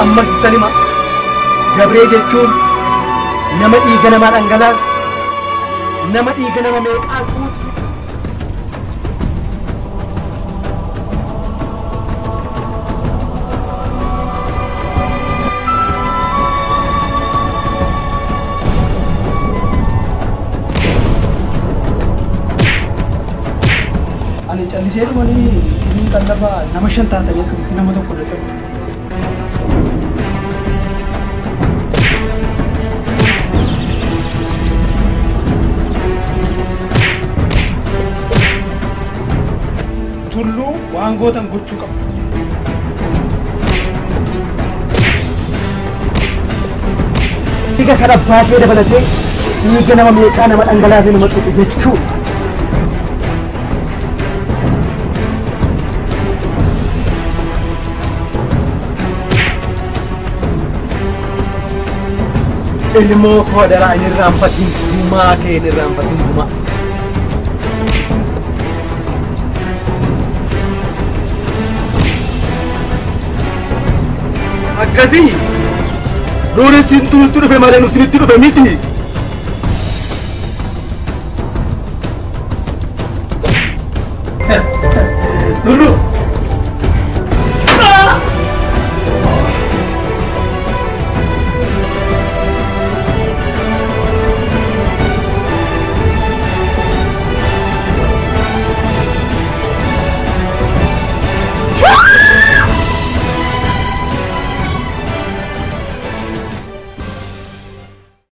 ammas tanima gabree jechuun nama dhiiga namaa dhangalaas nama dhiiga nama meeqaa tuuti. Ani callisee dhumanii isiniin qallafa nama 5 taatanii akkamitti nama tokko dadhabu. Tulluu waan gootan gochuu qabu. Dhiiga kana baatee dabalatee dhiiga nama meeqaa nama dhangalaasee nama xuqu jechuudha. Ilmoo koo daraa inni irraanfatiin gumaa kee inni irraanfatiin gumaa. Akkasii nuuni siin tuutti dhufe malee nu sinitti dhufe miti. Lulu.